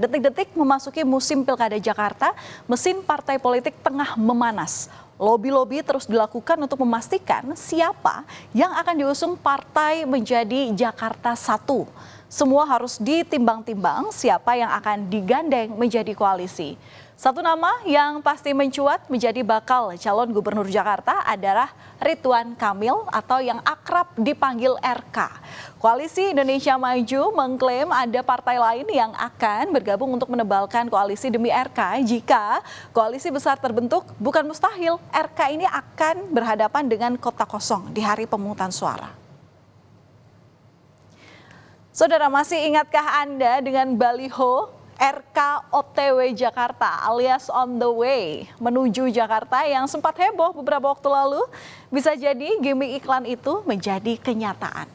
Detik-detik memasuki musim Pilkada Jakarta, mesin partai politik tengah memanas. Lobi-lobi terus dilakukan untuk memastikan siapa yang akan diusung partai menjadi Jakarta 1. Semua harus ditimbang-timbang siapa yang akan digandeng menjadi koalisi. Satu nama yang pasti mencuat menjadi bakal calon gubernur Jakarta adalah Ridwan Kamil atau yang akrab dipanggil RK. Koalisi Indonesia Maju mengklaim ada partai lain yang akan bergabung untuk menebalkan koalisi demi RK. Jika koalisi besar terbentuk, bukan mustahil RK ini akan berhadapan dengan kota kosong di hari pemungutan suara. Saudara, masih ingatkah Anda dengan baliho RK OTW Jakarta alias on the way menuju Jakarta yang sempat heboh beberapa waktu lalu? Bisa jadi gimmick iklan itu menjadi kenyataan.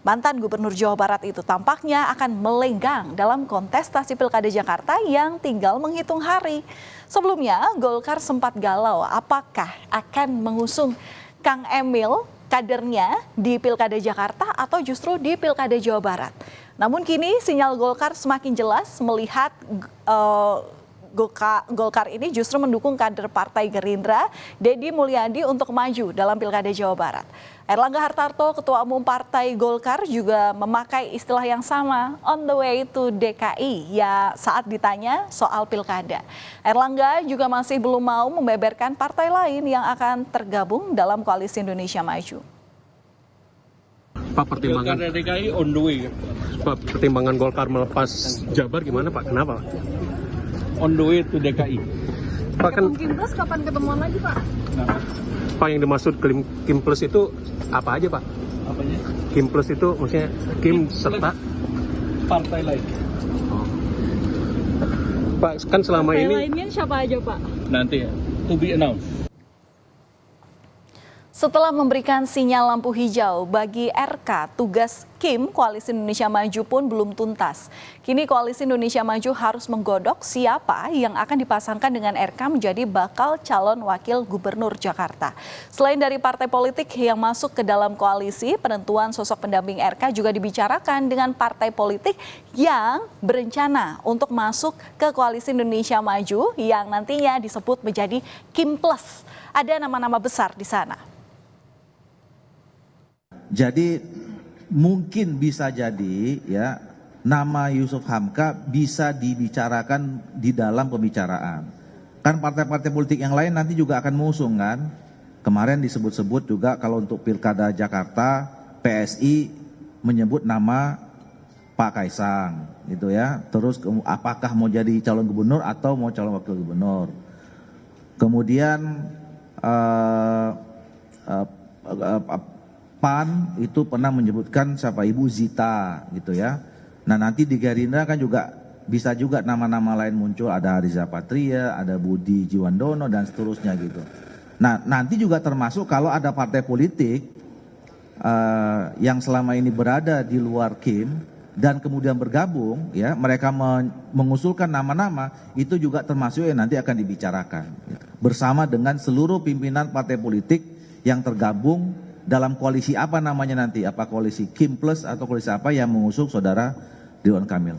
Mantan Gubernur Jawa Barat itu tampaknya akan melenggang dalam kontestasi Pilkada Jakarta yang tinggal menghitung hari. Sebelumnya Golkar sempat galau apakah akan mengusung Kang Emil kadernya di Pilkada Jakarta atau justru di Pilkada Jawa Barat. Namun kini sinyal Golkar semakin jelas melihat Golkar ini justru mendukung kader Partai Gerindra, Deddy Mulyadi untuk maju dalam Pilkada Jawa Barat. Erlangga Hartarto, Ketua Umum Partai Golkar juga memakai istilah yang sama, on the way to DKI, ya saat ditanya soal Pilkada. Erlangga juga masih belum mau membeberkan partai lain yang akan tergabung dalam Koalisi Indonesia Maju. Pak, pertimbangan DKI on the way. Pak, pertimbangan Golkar melepas Jabar gimana Pak? Kenapa? On the way to DKI. Pak, kan Kim Plus kapan ketemuan lagi Pak? Nah, Pak, yang dimaksud Kim Plus itu apa aja Pak? apanya? Kim Plus itu maksudnya Kim serta Partai lain. Pak, kan selama Partai ini lainnya siapa aja Pak? Nanti ya, to be announced. Setelah memberikan sinyal lampu hijau bagi RK, tugas Kim Koalisi Indonesia Maju pun belum tuntas. Kini Koalisi Indonesia Maju harus menggodok siapa yang akan dipasangkan dengan RK menjadi bakal calon wakil gubernur Jakarta. Selain dari partai politik yang masuk ke dalam koalisi, penentuan sosok pendamping RK juga dibicarakan dengan partai politik yang berencana untuk masuk ke Koalisi Indonesia Maju yang nantinya disebut menjadi Kim Plus. Ada nama-nama besar di sana. Jadi mungkin bisa jadi ya nama Yusuf Hamka bisa dibicarakan di dalam pembicaraan. Kan partai-partai politik yang lain nanti juga akan mengusung kan. Kemarin disebut-sebut juga kalau untuk Pilkada Jakarta PSI menyebut nama Pak Kaisang gitu ya. Terus apakah mau jadi calon gubernur atau mau calon wakil gubernur. Kemudian PAN itu pernah menyebutkan siapa Ibu Zita gitu ya. Nah nanti di Gerindra kan juga bisa juga nama-nama lain muncul, ada Riza Patria, ada Budi Jiwandono dan seterusnya gitu. Nah nanti juga termasuk kalau ada partai politik yang selama ini berada di luar Kim dan kemudian bergabung ya, mereka mengusulkan nama-nama itu juga termasuk yang nanti akan dibicarakan gitu. Bersama dengan seluruh pimpinan partai politik yang tergabung dalam koalisi apa namanya nanti, apa koalisi Kim Plus atau koalisi apa yang mengusung saudara Ridwan Kamil.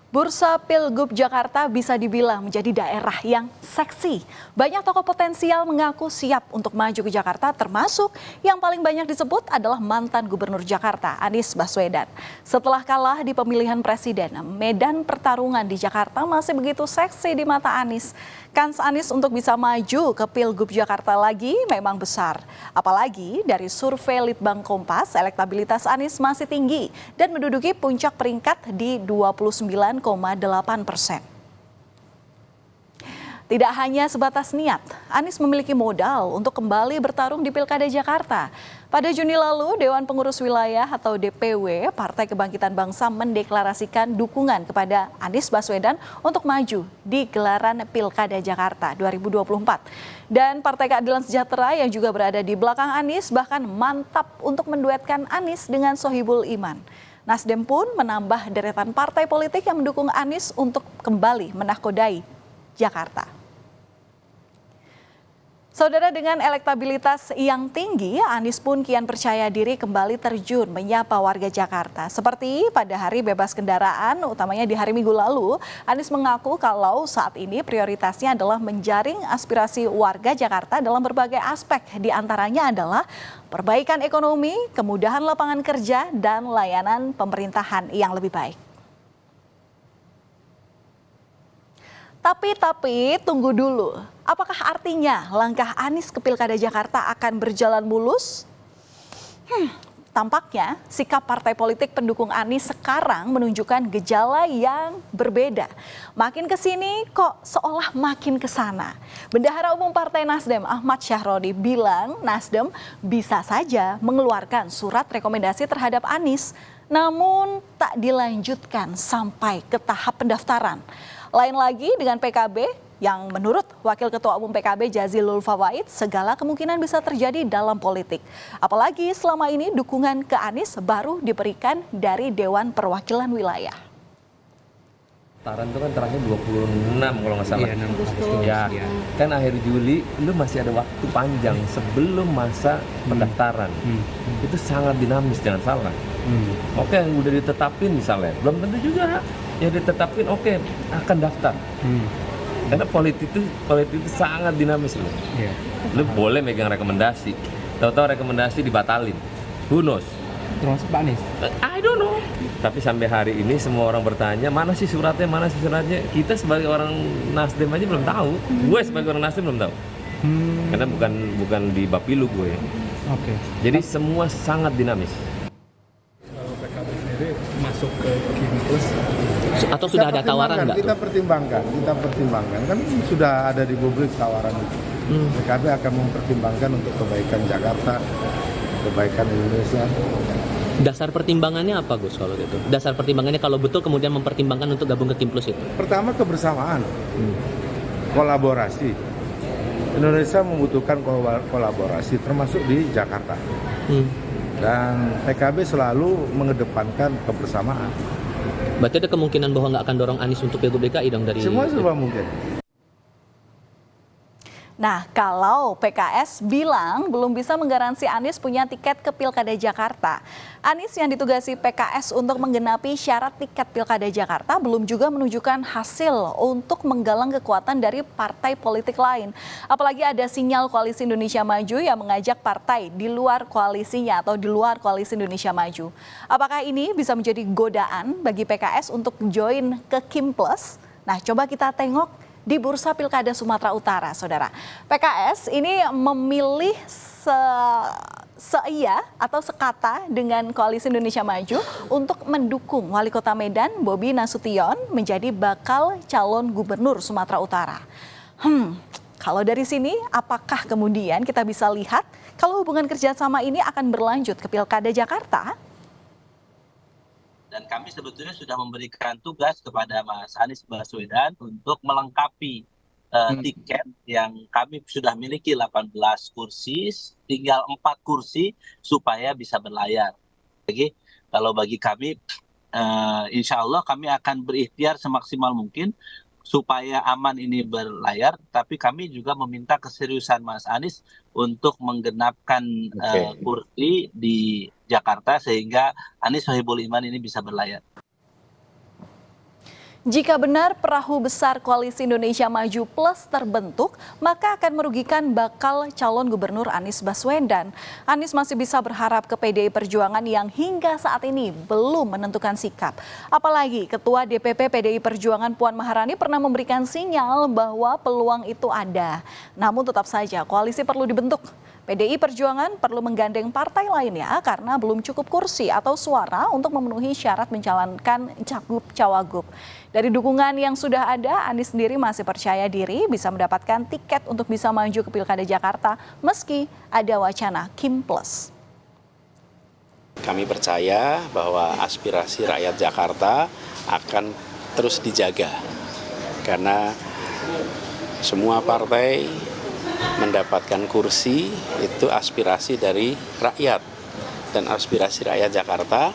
Bursa Pilgub Jakarta bisa dibilang menjadi daerah yang seksi. Banyak tokoh potensial mengaku siap untuk maju ke Jakarta, termasuk yang paling banyak disebut adalah mantan Gubernur Jakarta, Anies Baswedan. Setelah kalah di pemilihan presiden, medan pertarungan di Jakarta masih begitu seksi di mata Anies. Kans Anies untuk bisa maju ke Pilgub Jakarta lagi memang besar. Apalagi dari survei Litbang Kompas, elektabilitas Anies masih tinggi dan menduduki puncak peringkat di 29,8%. Tidak hanya sebatas niat, Anies memiliki modal untuk kembali bertarung di Pilkada Jakarta. Pada Juni lalu, Dewan Pengurus Wilayah atau DPW Partai Kebangkitan Bangsa mendeklarasikan dukungan kepada Anies Baswedan untuk maju di gelaran Pilkada Jakarta 2024. Dan Partai Keadilan Sejahtera yang juga berada di belakang Anies bahkan mantap untuk menduetkan Anies dengan Sohibul Iman. Nasdem pun menambah deretan partai politik yang mendukung Anies untuk kembali menahkodai Jakarta. Saudara, dengan elektabilitas yang tinggi, Anies pun kian percaya diri kembali terjun menyapa warga Jakarta. Seperti pada hari bebas kendaraan, utamanya di hari Minggu lalu, Anies mengaku kalau saat ini prioritasnya adalah menjaring aspirasi warga Jakarta dalam berbagai aspek. Di antaranya adalah perbaikan ekonomi, kemudahan lapangan kerja, dan layanan pemerintahan yang lebih baik. Tapi tunggu dulu. Apakah artinya langkah Anies ke Pilkada Jakarta akan berjalan mulus? Tampaknya sikap partai politik pendukung Anies sekarang menunjukkan gejala yang berbeda. Makin ke sini kok seolah makin ke sana. Bendahara Umum Partai Nasdem Ahmad Syahroni bilang Nasdem bisa saja mengeluarkan surat rekomendasi terhadap Anies, namun tak dilanjutkan sampai ke tahap pendaftaran. Lain lagi dengan PKB yang menurut Wakil Ketua Umum PKB Jazilul Fawait segala kemungkinan bisa terjadi dalam politik. Apalagi selama ini dukungan ke Anies baru diberikan dari Dewan Perwakilan Wilayah. Pendaftaran itu kan terakhir 26 kalau nggak salah. Iya, Ya, kan akhir Juli lu masih ada waktu panjang sebelum masa pendaftaran. Itu sangat dinamis, jangan salah. Oke, udah ditetapin misalnya, belum tentu juga ya ditetapin akan daftar. Karena politik itu sangat dinamis loh. Lu boleh megang rekomendasi, tahu-tahu rekomendasi dibatalin. Who knows? Termasuk Pak Anies? I don't know. Tapi sampai hari ini semua orang bertanya, mana sih suratnya? Kita sebagai orang Nasdem aja belum tahu. Gue sebagai orang Nasdem belum tahu. Karena bukan di Bapilu gue. Oke. Jadi semua sangat dinamis. Kalau PKB sendiri masuk ke Kimpus, Atau sudah ada tawaran nggak? Kita pertimbangkan. Kan sudah ada di publik tawaran itu. PKB akan mempertimbangkan untuk kebaikan Jakarta, kebaikan Indonesia. Dasar pertimbangannya apa, Gus, kalau gitu? Dasar pertimbangannya kalau betul kemudian mempertimbangkan untuk gabung ke Kimplus itu? Pertama kebersamaan, kolaborasi. Indonesia membutuhkan kolaborasi termasuk di Jakarta. Dan PKB selalu mengedepankan kebersamaan. Berarti ada kemungkinan bahwa nggak akan dorong Anies untuk Pilgub DKI dong dari... Semua mungkin. Nah, kalau PKS bilang belum bisa menggaransi Anies punya tiket ke Pilkada Jakarta. Anies yang ditugasi PKS untuk menggenapi syarat tiket Pilkada Jakarta belum juga menunjukkan hasil untuk menggalang kekuatan dari partai politik lain. Apalagi ada sinyal Koalisi Indonesia Maju yang mengajak partai di luar koalisinya atau di luar Koalisi Indonesia Maju. Apakah ini bisa menjadi godaan bagi PKS untuk join ke Kimplus? Nah, coba kita tengok di Bursa Pilkada Sumatera Utara, saudara. PKS ini memilih seia atau sekata dengan Koalisi Indonesia Maju untuk mendukung Wali Kota Medan Bobi Nasution menjadi bakal calon gubernur Sumatera Utara. Kalau dari sini, apakah kemudian kita bisa lihat kalau hubungan kerjasama ini akan berlanjut ke Pilkada Jakarta? Dan kami sebetulnya sudah memberikan tugas kepada Mas Anies Baswedan untuk melengkapi tiket yang kami sudah miliki 18 kursi, tinggal 4 kursi supaya bisa berlayar. Jadi kalau bagi kami, insya Allah kami akan berikhtiar semaksimal mungkin supaya aman ini berlayar, tapi kami juga meminta keseriusan Mas Anies untuk menggenapkan kursi di Jakarta sehingga Anies Sohibul Iman ini bisa berlayar. Jika benar perahu besar Koalisi Indonesia Maju Plus terbentuk, maka akan merugikan bakal calon gubernur Anies Baswedan. Anies masih bisa berharap ke PDI Perjuangan yang hingga saat ini belum menentukan sikap. Apalagi Ketua DPP PDI Perjuangan Puan Maharani pernah memberikan sinyal bahwa peluang itu ada. Namun tetap saja koalisi perlu dibentuk. PDI Perjuangan perlu menggandeng partai lainnya karena belum cukup kursi atau suara untuk memenuhi syarat mencalonkan cagup-cawagup. Dari dukungan yang sudah ada, Anies sendiri masih percaya diri bisa mendapatkan tiket untuk bisa maju ke Pilkada Jakarta meski ada wacana Kimplus. Kami percaya bahwa aspirasi rakyat Jakarta akan terus dijaga karena semua partai mendapatkan kursi itu aspirasi dari rakyat, dan aspirasi rakyat Jakarta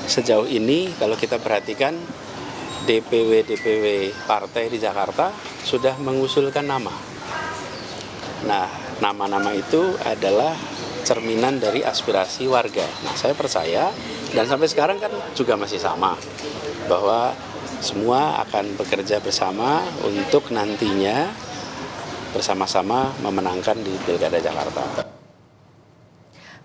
sejauh ini kalau kita perhatikan DPW partai di Jakarta sudah mengusulkan nama. Nah, nama-nama itu adalah cerminan dari aspirasi warga. Nah, saya percaya dan sampai sekarang kan juga masih sama bahwa semua akan bekerja bersama untuk nantinya bersama-sama memenangkan di Pilkada Jakarta.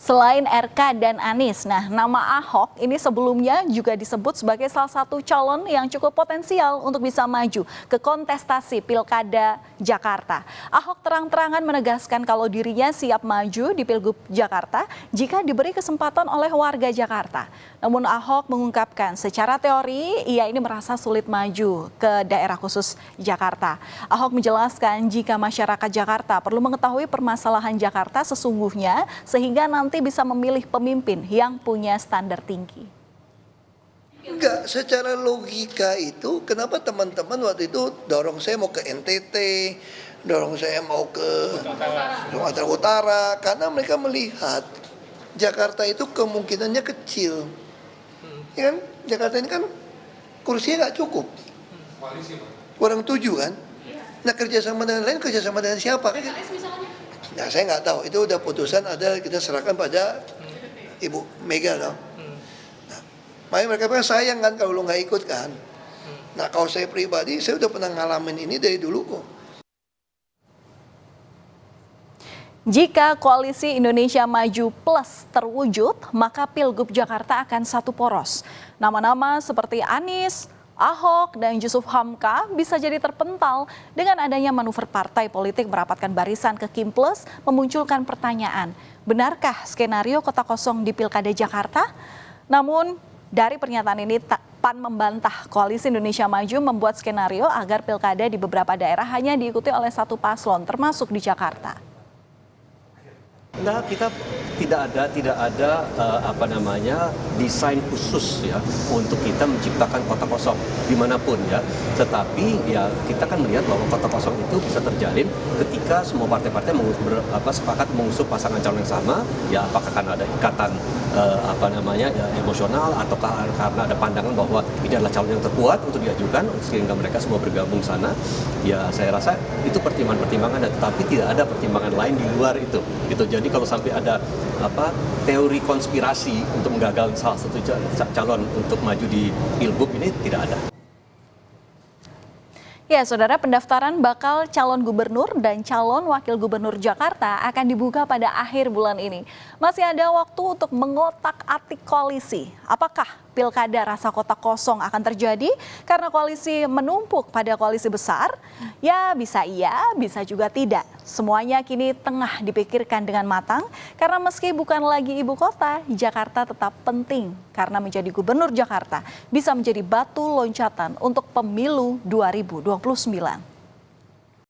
Selain RK dan Anies, nama Ahok ini sebelumnya juga disebut sebagai salah satu calon yang cukup potensial untuk bisa maju ke kontestasi Pilkada Jakarta. Ahok terang-terangan menegaskan kalau dirinya siap maju di Pilgub Jakarta jika diberi kesempatan oleh warga Jakarta. Namun Ahok mengungkapkan secara teori ia ini merasa sulit maju ke daerah khusus Jakarta. Ahok menjelaskan jika masyarakat Jakarta perlu mengetahui permasalahan Jakarta sesungguhnya sehingga nanti bisa memilih pemimpin yang punya standar tinggi. Enggak, secara logika itu kenapa teman-teman waktu itu dorong saya mau ke NTT, dorong saya mau ke Sumatera Utara, karena mereka melihat Jakarta itu kemungkinannya kecil. Ya kan? Jakarta ini kan kursinya nggak cukup. Kurang 7 kan? Nah kerjasama dengan lain, kerjasama dengan siapa? Nah saya nggak tahu, itu udah putusan ada kita serahkan pada Ibu Mega loh. Nah, makanya mereka bilang sayang kan kalau lu nggak ikut kan. Nah kalau saya pribadi, saya udah pernah ngalamin ini dari dulu kok. Jika koalisi Indonesia Maju Plus terwujud, maka Pilgub Jakarta akan satu poros. Nama-nama seperti Anies, Ahok, dan Jusuf Hamka bisa jadi terpental dengan adanya manuver partai politik merapatkan barisan ke Kim Plus memunculkan pertanyaan, benarkah skenario kota kosong di Pilkada Jakarta? Namun dari pernyataan ini PAN membantah koalisi Indonesia Maju membuat skenario agar pilkada di beberapa daerah hanya diikuti oleh satu paslon termasuk di Jakarta. Enggak, kita tidak ada desain khusus ya untuk kita menciptakan kota kosong dimanapun ya. Tetapi ya kita kan melihat bahwa kota kosong itu bisa terjalin ketika semua partai-partai sepakat mengusung pasangan calon yang sama. Ya apakah karena ada ikatan emosional ataukah karena ada pandangan bahwa ini adalah calon yang terkuat untuk diajukan sehingga mereka semua bergabung sana. Ya saya rasa itu pertimbangan-pertimbangan, tetapi tidak ada pertimbangan lain di luar itu. Gitu. Jadi kalau sampai ada teori konspirasi untuk menggagalkan salah satu calon untuk maju di Pilgub ini tidak ada. Ya, saudara, pendaftaran bakal calon gubernur dan calon wakil gubernur Jakarta akan dibuka pada akhir bulan ini. Masih ada waktu untuk mengotak-atik koalisi. Apakah pilkada rasa kota kosong akan terjadi karena koalisi menumpuk pada koalisi besar? Ya, bisa iya, bisa juga tidak. Semuanya kini tengah dipikirkan dengan matang karena meski bukan lagi ibu kota, Jakarta tetap penting karena menjadi gubernur Jakarta bisa menjadi batu loncatan untuk pemilu 2029.